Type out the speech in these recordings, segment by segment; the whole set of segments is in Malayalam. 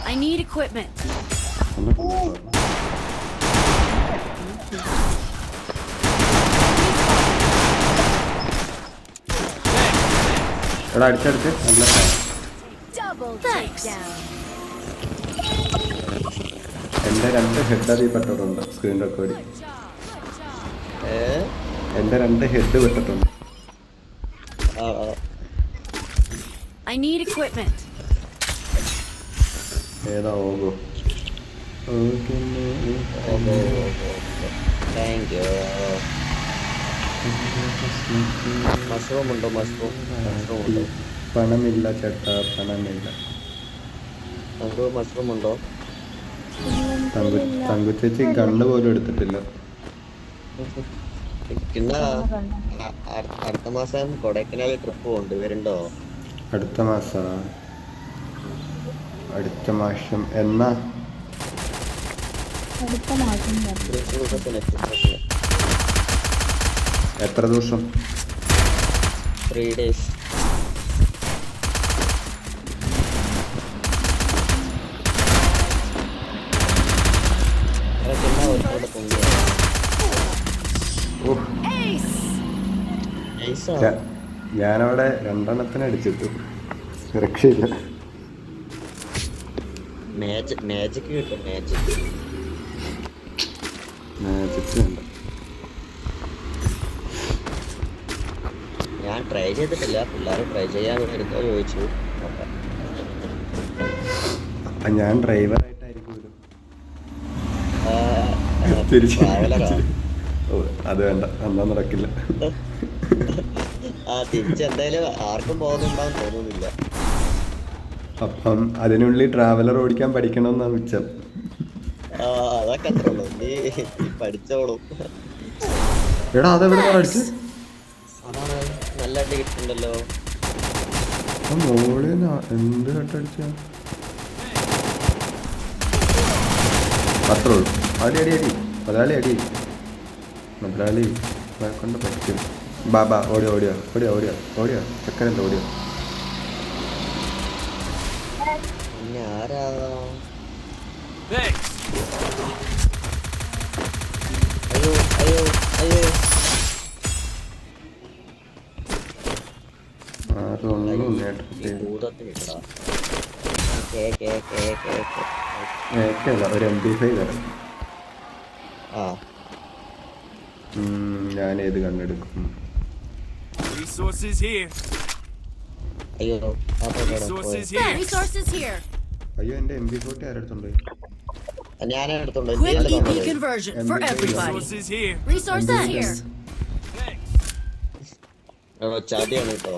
I need equipment. എടാ അടിച്ചടിച്ച് നല്ല Double takedown. എൻ്റെ 2 ഹെഡ് അതിൽ പെട്ടിട്ടുണ്ട് സ്ക്രീൻ റെക്കോർഡിൽ. എൻ്റെ 2 ഹെഡ് പെട്ടിട്ടുണ്ട്. I need equipment. ഏതാ ഓഗോ? Thank you. മഷ്റൂം ഉണ്ടോ? മഷ്റൂം ഉണ്ടോ? പണമില്ല ചേട്ടാ, പണമില്ല. നമുക്ക് മഷ്റൂം ഉണ്ടോ? തങ്കു ചേച്ചി ഗണ്ണ് പോലും എടുത്തിട്ടില്ല. പിന്നെ അടുത്ത മാസം കൊടൈക്കനാൽ ട്രിപ്പ് പോകുന്നുണ്ട്, വരുന്നുണ്ടോ? അടുത്ത മാസം എന്നാ? എത്ര ദിവസം? 3 days. ഞാനവിടെ 2 അടിച്ചിട്ടു, രക്ഷയില്ല. മാജിക് കിട്ടും, മാജിക് ഉണ്ട്. ഞാൻ ട്രൈ ചെയ്തിട്ടില്ല, പിള്ളേർ ട്രൈ ചെയ്യാൻ വരുന്നോ ചോദിച്ചു. അപ്പം ഞാൻ ഡ്രൈവറായിട്ടായിരിക്കുമല്ലോ. അത് വേണ്ട, എന്നാ നടക്കില്ല. തിരിച്ചെന്തായാലും ആർക്കും പോകുന്നുണ്ടാവും തോന്നുന്നില്ല. അപ്പം അതിനുള്ളിൽ ട്രാവലർ ഓടിക്കാൻ പഠിക്കണമെന്നാണ് മിച്ചം. അതൊക്കെ അത്ര ഉള്ളൂ, നീ പഠിച്ചോളും. എടാ അതെവിടെ പഠിച്ചു? അതാണ് നല്ല അടി കിട്ടുന്നുണ്ടല്ലോ. മോളിൽ എന്ത് കട്ടടിച്ച? അത്രേ ഉള്ളൂ. അടി മുതലാളി അടി. മുതലാളി കൊണ്ട് പറ്റും. ബാബാ ഓടിയോ ചക്കരല്ല ഓടിയോ. പിന്നെ ആരാ? അയ്യോ ഒരു MP5 തരാം. ഞാൻ ഏത് കണ്ണെടുക്കും? അയ്യോ എന്റെ MP40 ആരെടുത്തുണ്ട്? ഞാൻ എടുത്തോണ്ട് Quick EP conversion for everybody. Resources here. ചാടിയാണ് കേട്ടോ.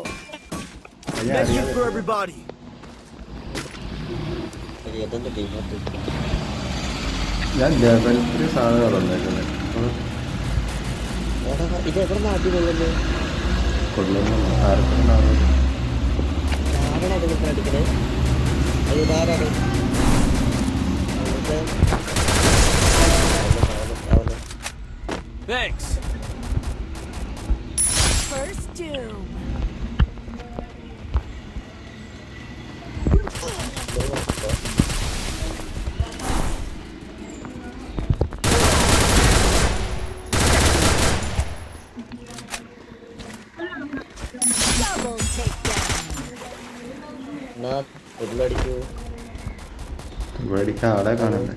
ഞാൻ ലെവൽ 3 സാധനങ്ങളുണ്ടാക്കുന്നത്. ഇത് എവിടെ നാട്ടി കൊള്ളുന്നു? അടിക്കണേ. അയ്യോ ധാരാണ്. First doom. ആളെ കാണണ്ടേ?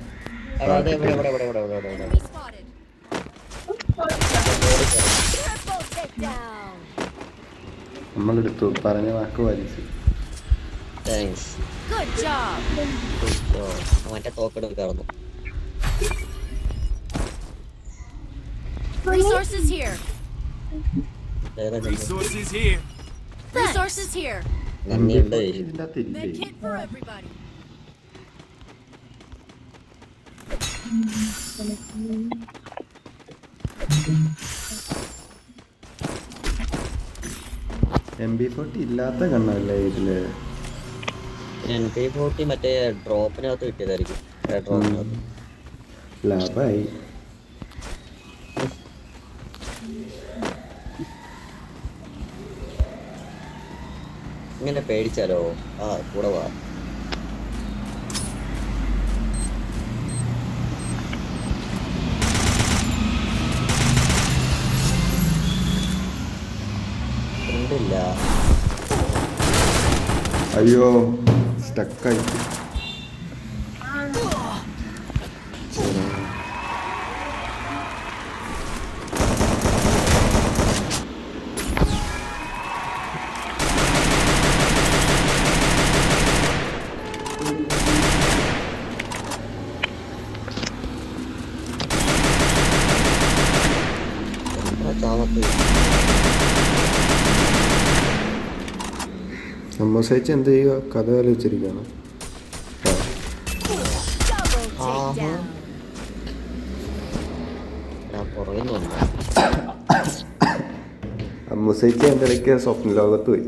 നമ്മളെടുത്തു, പറഞ്ഞ വാക്ക് വലിച്ചു. മറ്റേ തോക്കെടുക്കാറുന്നു. Resources here. നന്ദിയുണ്ട്. Medkit for everybody. MP40 ഇല്ലാത്ത കണ്ണല്ലേ ഇതില്? MP40 മറ്റേ ഡ്രോപ്പിനകത്ത് കിട്ടിയതായിരിക്കും. ലാഭായി. ഇങ്ങനെ പേടിച്ചാലോ? കൂടെ വാ. അയ്യോ സ്റ്റക്കായി. അമ്മസേച്ചി എന്ത് ചെയ്യുക? കഥ ആലോചിച്ചിരിക്കുകയാണ്. അമ്മസേച്ചി എൻ്റെ ഇടയ്ക്ക് സ്വപ്ന ലോകത്ത് പോയി.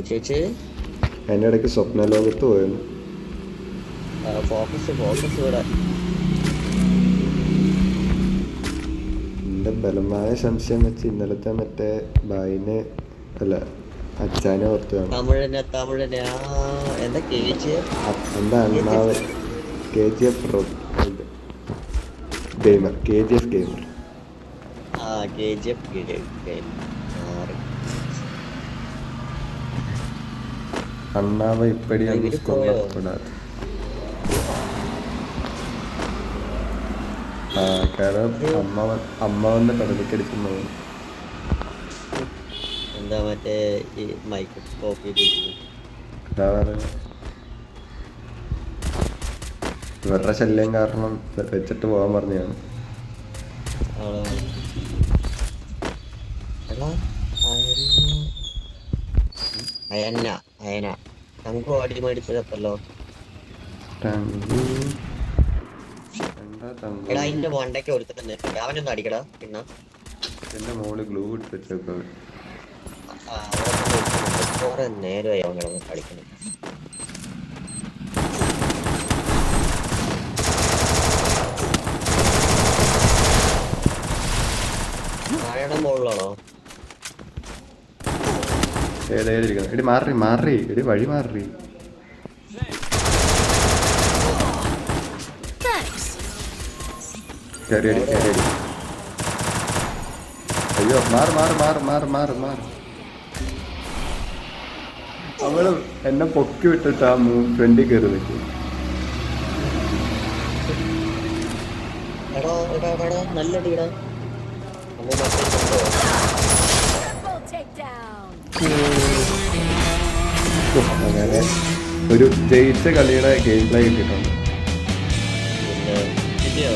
ചേച്ചി എൻ്റെ ഇടയ്ക്ക് സ്വപ്ന ലോകത്ത് പോയിരുന്നു. എൻ്റെ ബലമായ സംശയം വെച്ച് ഇന്നലത്തെ മറ്റേ ബായിനെ അല്ല അച്ഛനെ ഓർത്ത് കാണും. എന്താ അണ്ണാവ് KGF ഗെയിമർ. KGF gamer. അണ്ണാവ് ഇപ്പടിയാണ് കൊല്ലപ്പെടാതെ. കാരണം അമ്മ വന്ന് കടലിക്കടിക്കുന്നു. എന്താ മറ്റേ ഈ മൈക്രോസ്കോപ്പ് ഇവരുടെ ശല്യം കാരണം വെച്ചിട്ട് പോകാൻ പറഞ്ഞാണ്. അയന നമുക്ക് ഓടി മേടിച്ചതല്ലോ. എടാ അതിന്റെ മണ്ടയ്ക്ക് കൊടുത്തിട്ട് അവനൊന്നും അടിക്കടാ. പിന്നെ എന്റെ മോള് ഗ്ലൂ ഇട്ട് വെച്ചേക്ക. കുറെ നേരമായി അവൻ കിടന്ന് കളിക്കണം. മഴയുടെ മുകളിലാണോ? ഏതായിരിക്കണം. എടി മാറി എടി വഴി മാറി. കയറി അയ്യോ മാറി. അവള് എന്നെ പൊക്കി വിട്ടിട്ട് ആ ഫ്രണ്ടിൽ കയറി നിൽക്കും. നല്ല ടീടാ. അങ്ങനെ ഒരു ജയിച്ച കളിയുടെ ഗെയിം പ്ലേ കിട്ടിയിട്ടുണ്ട്. പിന്നെ